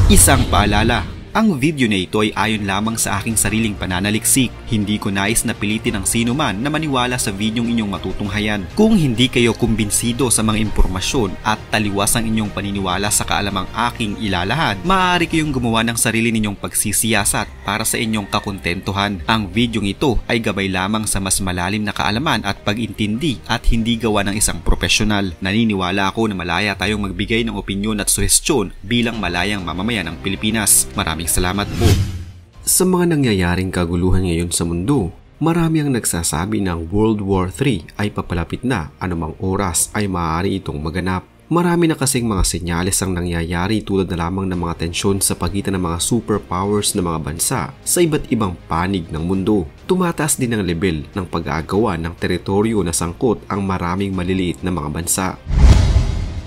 Isang paalala, ang video na ito ay ayon lamang sa aking sariling pananaliksik. Hindi ko nais na pilitin ang sino man na maniwala sa videong inyong matutunghayan. Kung hindi kayo kumbinsido sa mga impormasyon at taliwas ang inyong paniniwala sa kaalamang aking ilalahad, maaari kayong gumawa ng sarili ninyong pagsisiyasat para sa inyong kakontentuhan. Ang videong ito ay gabay lamang sa mas malalim na kaalaman at pag-intindi at hindi gawa ng isang profesional. Naniniwala ako na malaya tayong magbigay ng opinyon at suhestyon bilang malayang mamamayan ng Pilipinas. Maraming salamat po. Sa mga nangyayaring kaguluhan ngayon sa mundo, marami ang nagsasabi ng World War III ay papalapit na, anumang oras ay maaari itong maganap. Marami na kasing mga senyales ang nangyayari tulad na lamang ng mga tensyon sa pagitan ng mga superpowers na mga bansa sa iba't ibang panig ng mundo. Tumataas din ang level ng pag-aagawa ng teritoryo na sangkot ang maraming maliliit na mga bansa.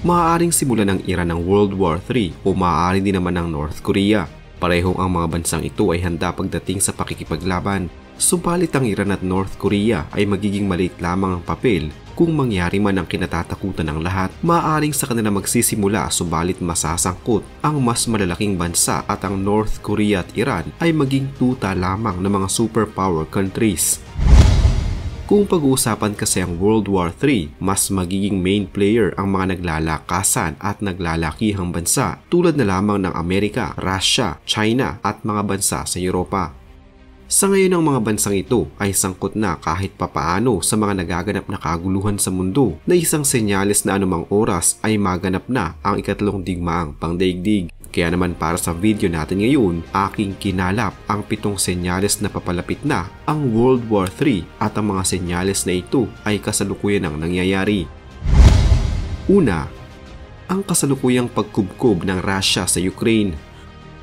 Maaaring simulan ng Iran ng World War III o maaari din naman ng North Korea. Parehong ang mga bansang ito ay handa pagdating sa pakikipaglaban. Subalit ang Iran at North Korea ay magiging maliit lamang ang papel kung mangyari man ang kinatatakutan ng lahat. Maaaring sa kanila magsisimula subalit masasangkot ang mas malalaking bansa at ang North Korea at Iran ay maging tuta lamang ng mga superpower countries. Kung pag-uusapan kasi ang World War III, mas magiging main player ang mga naglalakasan at naglalakihang bansa tulad na lamang ng Amerika, Russia, China at mga bansa sa Europa. Sa ngayon ang mga bansang ito ay sangkot na kahit papaano sa mga nagaganap na kaguluhan sa mundo na isang senyales na anumang oras ay maganap na ang ikatlong digmaang pangdaigdig. Kaya naman para sa video natin ngayon, aking kinalap ang 7 senyales na papalapit na ang World War III at ang mga senyales na ito ay kasalukuyan ang nangyayari. Una, ang kasalukuyang pagkubkob ng Russia sa Ukraine.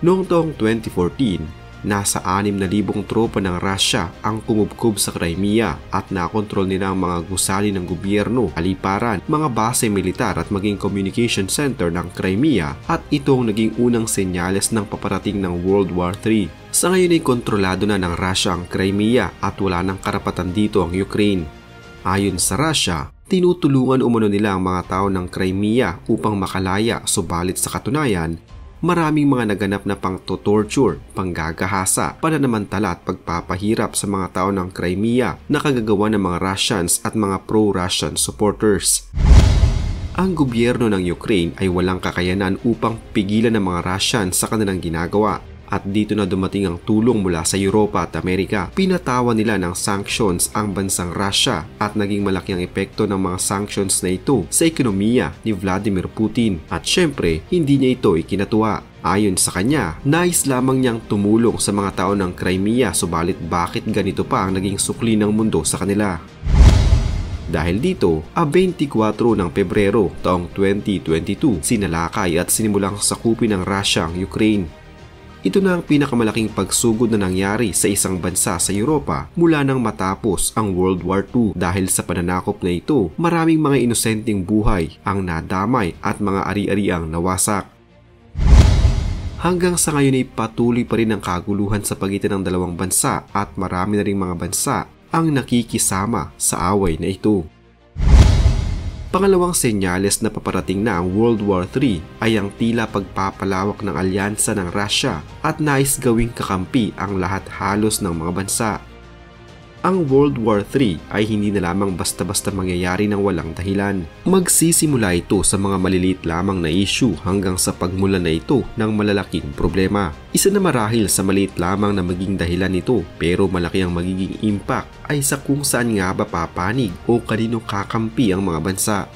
Noong taong 2014, nasa 6,000 tropa ng Russia ang kumubkob sa Crimea at nakontrol nila ang mga gusali ng gobyerno, aliparan, mga base militar at maging communication center ng Crimea at ito ang naging unang senyales ng paparating ng World War III. Sa ngayon ay kontrolado na ng Russia ang Crimea at wala ng karapatan dito ang Ukraine. Ayon sa Russia, tinutulungan umano nila ang mga tao ng Crimea upang makalaya, subalit sa katunayan, maraming mga naganap na pang-torture, panggagahasa, pananamantala at pagpapahirap sa mga tao ng Crimea na kagagawa ng mga Russians at mga pro-Russian supporters. Ang gobyerno ng Ukraine ay walang kakayanan upang pigilan ng mga Russians sa kanilang ginagawa. At dito na dumating ang tulong mula sa Europa at Amerika. Pinatawan nila ng sanctions ang bansang Russia at naging malaki ang epekto ng mga sanctions na ito sa ekonomiya ni Vladimir Putin. At syempre, hindi niya ito ikinatuwa. Ayon sa kanya, nais lamang niyang tumulong sa mga tao ng Crimea subalit bakit ganito pa ang naging sukli ng mundo sa kanila? Dahil dito, 24 ng Pebrero taong 2022, sinalakay at sinimulang sakupin ng Russia ang Ukraine. Ito na ang pinakamalaking pagsugod na nangyari sa isang bansa sa Europa mula nang matapos ang World War II. Dahil sa pananakop na ito, maraming mga inosenteng buhay ang nadamay at mga ari-ariang nawasak. Hanggang sa ngayon ay patuloy pa rin ang kaguluhan sa pagitan ng dalawang bansa at marami na ring mga bansa ang nakikisama sa away na ito. Pangalawang senyales na paparating na ang World War III ay ang tila pagpapalawak ng alyansa ng Russia at nais gawing kakampi ang lahat halos ng mga bansa. Ang World War III ay hindi na lamang basta-basta mangyayari ng walang dahilan. Magsisimula ito sa mga maliliit lamang na issue hanggang sa pagmulan na ito ng malalaking problema. Isa na marahil sa maliit lamang na maging dahilan nito pero malaki ang magiging impact ay sa kung saan nga ba papanig o kanino kakampi ang mga bansa.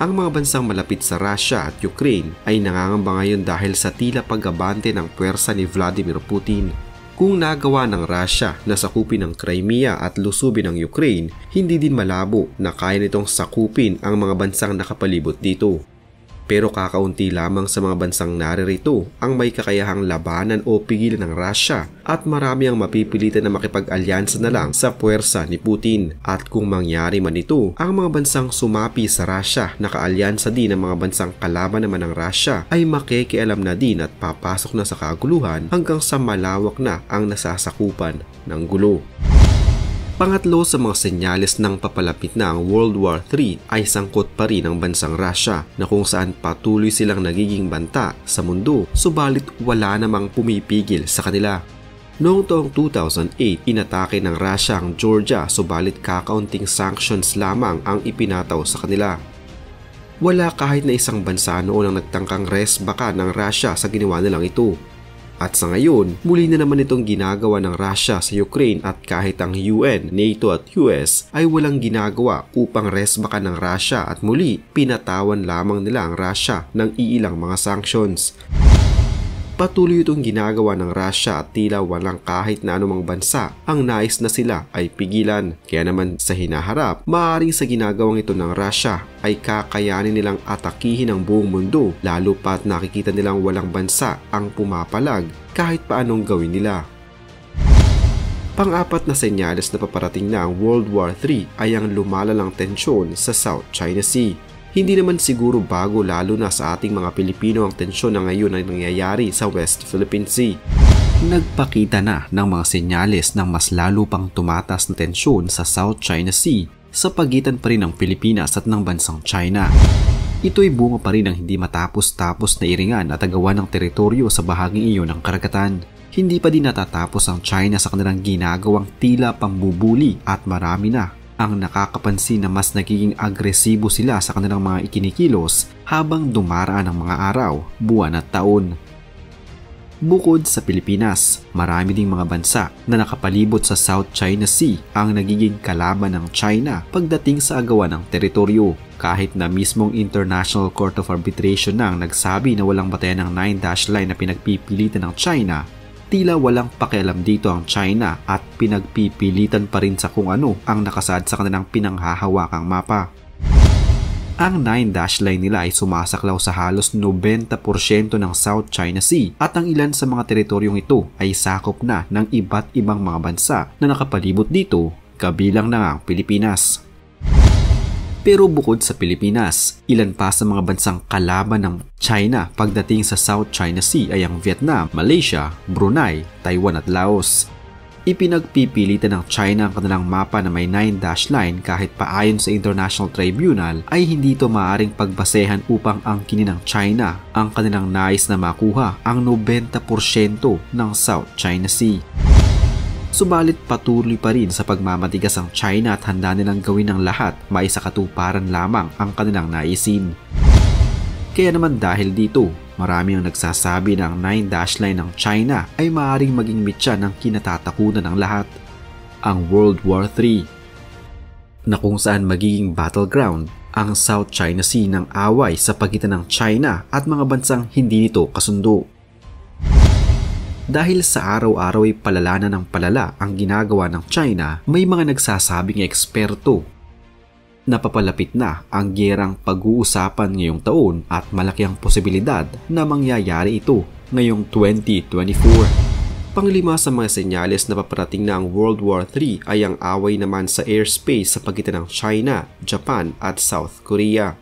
Ang mga bansang malapit sa Russia at Ukraine ay nangangamba ngayon dahil sa tila pag-abante ng puwersa ni Vladimir Putin. Kung nagawa ng Russia na sakupin ang Crimea at lusubin ang Ukraine, hindi din malabo na kaya nitong sakupin ang mga bansang nakapalibot dito. Pero kakaunti lamang sa mga bansang naririto ang may kakayahang labanan o pigilan ng Russia at marami ang mapipilitan na makipag-alyansa na lang sa puwersa ni Putin. At kung mangyari man ito, ang mga bansang sumapi sa Russia na kaalyansa din ng mga bansang kalaban naman ng Russia ay makikialam na din at papasok na sa kaguluhan hanggang sa malawak na ang nasasakupan ng gulo. Pangatlo sa mga senyales ng papalapit na ang World War III ay sangkot pa rin ang bansang Russia na kung saan patuloy silang nagiging banta sa mundo subalit wala namang pumipigil sa kanila. Noong taong 2008, inatake ng Russia ang Georgia subalit kakaunting sanctions lamang ang ipinataw sa kanila. Wala kahit na isang bansa noon ang nagtangkang resbakan ng Russia sa ginawa nilang ito. At sa ngayon, muli na naman itong ginagawa ng Russia sa Ukraine at kahit ang UN, NATO at US ay walang ginagawa upang resbakan ng Russia at muli pinatawan lamang nila ang Russia ng iilang mga sanctions. Patuloy itong ginagawa ng Russia at tila walang kahit na anumang bansa ang nais na sila ay pigilan. Kaya naman sa hinaharap, maaaring sa ginagawang ito ng Russia ay kakayanin nilang atakihin ang buong mundo lalo pat nakikita nilang walang bansa ang pumapalag kahit paanong gawin nila. Pang-apat na senyales na paparating na ang World War III ay ang lumalalang tensyon sa South China Sea. Hindi naman siguro bago lalo na sa ating mga Pilipino ang tensyon na ngayon ay nangyayari sa West Philippine Sea. Nagpakita na ng mga senyales ng mas lalo pang tumatas na tensyon sa South China Sea sa pagitan pa rin ng Pilipinas at ng bansang China. Ito'y bunga pa rin ng hindi matapos-tapos na iringan at agawan ng teritoryo sa bahaging iyon ng karagatan. Hindi pa din natatapos ang China sa kanilang ginagawang tila pambubuli at marami na ang nakakapansin na mas nagiging agresibo sila sa kanilang mga ikinikilos habang dumaraan ang mga araw, buwan at taon. Bukod sa Pilipinas, marami ding mga bansa na nakapalibot sa South China Sea ang nagiging kalaban ng China pagdating sa agawan ng teritoryo. Kahit na mismong International Court of Arbitration na ang nagsabi na walang batayan ng 9-dash line na pinagpipilitan ng China, tila walang pakialam dito ang China at pinagpipilitan pa rin sa kung ano ang nakasaad sa kanilang pinanghahawakang mapa. Ang 9-dash line nila ay sumasaklaw sa halos 90% ng South China Sea at ang ilan sa mga teritoryong ito ay sakop na ng iba't ibang mga bansa na nakapalibot dito, kabilang na ang Pilipinas. Pero bukod sa Pilipinas, ilan pa sa mga bansang kalaban ng China pagdating sa South China Sea ay ang Vietnam, Malaysia, Brunei, Taiwan at Laos. Ipinagpipilitan ng China ang kanilang mapa na may 9-dash line kahit paayon sa International Tribunal ay hindi ito maaaring pagbasehan upang angkinin ng China ang kanilang nais na makuha ang 90% ng South China Sea. Subalit patuloy pa rin sa pagmamatigas ang China at handa nilang gawin ang lahat maisakatuparan lamang ang kanilang naisin. Kaya naman dahil dito, marami ang nagsasabi na ang 9-dash line ng China ay maaaring maging mitya ng kinatatakutan ng lahat, ang World War III, na kung saan magiging battleground ang South China Sea ng away sa pagitan ng China at mga bansang hindi nito kasundo. Dahil sa araw-araw ay palala na ng palala ang ginagawa ng China, may mga nagsasabing eksperto na papalapit na ang gyerang pag-uusapan ngayong taon at malaki ang posibilidad na mangyayari ito ngayong 2024. Panglima sa mga senyales na paparating na ang World War III ay ang away naman sa airspace sa pagitan ng China, Japan at South Korea.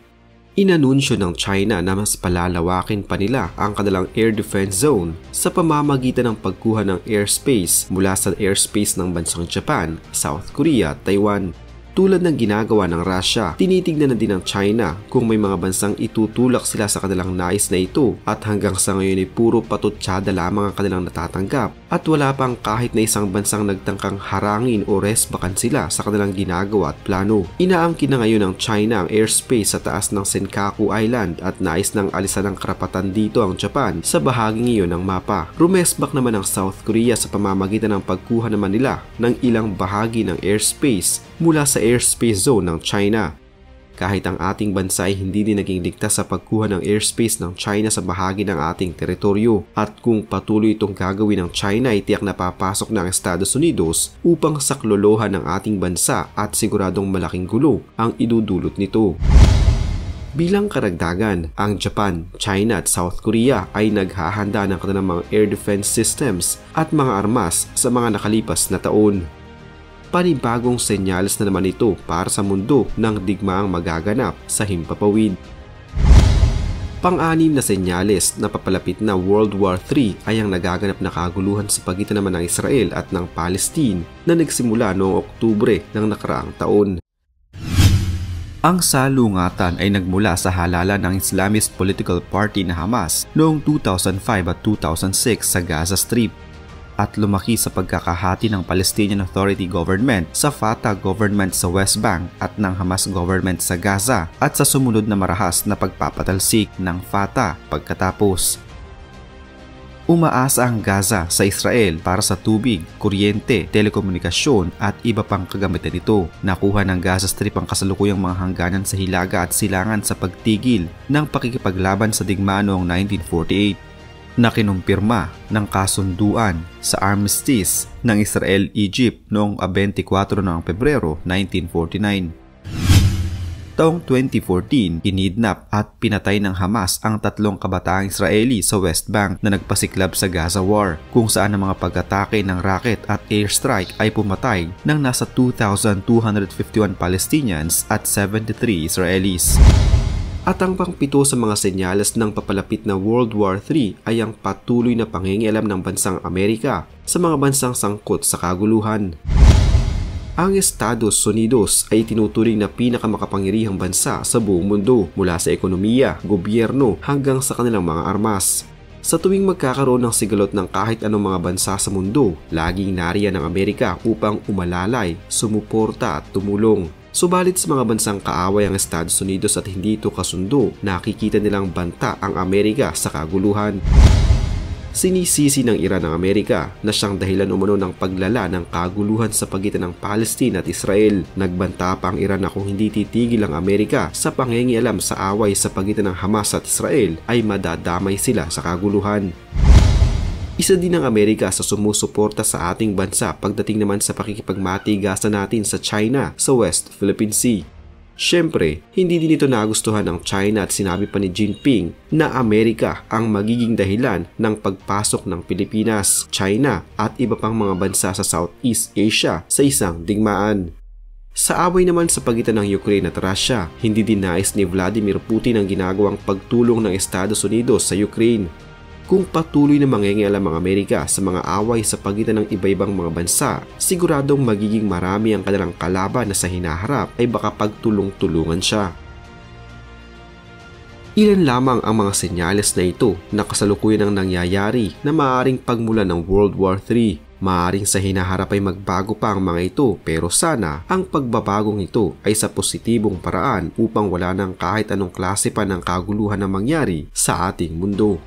Inanunsyo ng China na mas palalawakin pa nila ang kanilang air defense zone sa pamamagitan ng pagkuha ng airspace mula sa airspace ng bansang Japan, South Korea at Taiwan. Tulad ng ginagawa ng Russia, tinitignan na din ng China kung may mga bansang itutulak sila sa kanilang nais na ito at hanggang sa ngayon ay puro patutsada lamang ang kanilang natatanggap at wala pang kahit na isang bansang nagtangkang harangin o resbakan sila sa kanilang ginagawa at plano. Inaangkin na ngayon ng China ang airspace sa taas ng Senkaku Island at nais ng alisan ng karapatan dito ang Japan sa bahaging iyon ng mapa. Rumesbak naman ang South Korea sa pamamagitan ng pagkuha naman nila ng ilang bahagi ng airspace mula sa airspace zone ng China. Kahit ang ating bansa ay hindi din naging ligtas sa pagkuha ng airspace ng China sa bahagi ng ating teritoryo at kung patuloy itong gagawin ng China ay tiyak na papasok na ang Estados Unidos upang saklolohan ng ating bansa at siguradong malaking gulo ang idudulot nito. Bilang karagdagan, ang Japan, China at South Korea ay naghahanda ng kanilang mga air defense systems at mga armas sa mga nakalipas na taon. Panibagong senyales na naman ito para sa mundo ng digmaang magaganap sa himpapawid. Pang-anim na senyales na papalapit na World War III ay ang nagaganap na kaguluhan sa pagitan naman ng Israel at ng Palestine na nagsimula noong Oktubre ng nakaraang taon. Ang salungatan ay nagmula sa halalan ng Islamist Political Party na Hamas noong 2005 at 2006 sa Gaza Strip at lumaki sa pagkakahati ng Palestinian Authority government sa Fatah government sa West Bank at ng Hamas government sa Gaza at sa sumunod na marahas na pagpapatalsik ng Fatah pagkatapos. Umaasa ang Gaza sa Israel para sa tubig, kuryente, telekomunikasyon at iba pang kagamitan nito. Nakuha ng Gaza Strip ang kasalukuyang mga hangganan sa hilaga at silangan sa pagtigil ng pakikipaglaban sa digmaan noong 1948 na kinumpirma ng kasunduan sa armistice ng Israel-Egypt noong 24 ng Pebrero 1949. Taong 2014, kinidnap at pinatay ng Hamas ang 3 kabataang Israeli sa West Bank na nagpasiklab sa Gaza War, kung saan ang mga pag-atake ng rocket at airstrike ay pumatay ng nasa 2,251 Palestinians at 73 Israelis. At ang pang-7 sa mga senyales ng papalapit na World War III ay ang patuloy na pangingialam ng bansang Amerika sa mga bansang sangkot sa kaguluhan. Ang Estados Unidos ay tinuturing na pinakamakapangyarihang bansa sa buong mundo mula sa ekonomiya, gobyerno hanggang sa kanilang mga armas. Sa tuwing magkakaroon ng sigalot ng kahit anong mga bansa sa mundo, laging nariyan ang Amerika upang umalalay, sumuporta at tumulong. Subalit sa mga bansang kaaway ang Estados Unidos at hindi ito kasundo, nakikita nilang banta ang Amerika sa kaguluhan. Sinisisi ng Iran ang Amerika na siyang dahilan umano ng paglala ng kaguluhan sa pagitan ng Palestine at Israel. Nagbanta pa ang Iran na kung hindi titigil ang Amerika sa pangingialam sa away sa pagitan ng Hamas at Israel ay madadamay sila sa kaguluhan. Isa din ang Amerika sa sumusuporta sa ating bansa pagdating naman sa pakikipagmatigasan natin sa China sa West Philippine Sea. Siyempre, hindi din ito nagustuhan ng China at sinabi pa ni Jinping na Amerika ang magiging dahilan ng pagpasok ng Pilipinas, China at iba pang mga bansa sa Southeast Asia sa isang digmaan. Sa away naman sa pagitan ng Ukraine at Russia, hindi din nais ni Vladimir Putin ang ginagawang pagtulong ng Estados Unidos sa Ukraine. Kung patuloy na mangingialam ang Amerika sa mga away sa pagitan ng iba-ibang mga bansa, siguradong magiging marami ang kanilang kalaban na sa hinaharap ay baka pagtulong-tulungan siya. Ilan lamang ang mga senyales na ito na kasalukuyan ang nangyayari na maaaring pagmulan ng World War III. Maaaring sa hinaharap ay magbago pa ang mga ito pero sana ang pagbabagong ito ay sa positibong paraan upang wala ng kahit anong klase pa ng kaguluhan na mangyari sa ating mundo.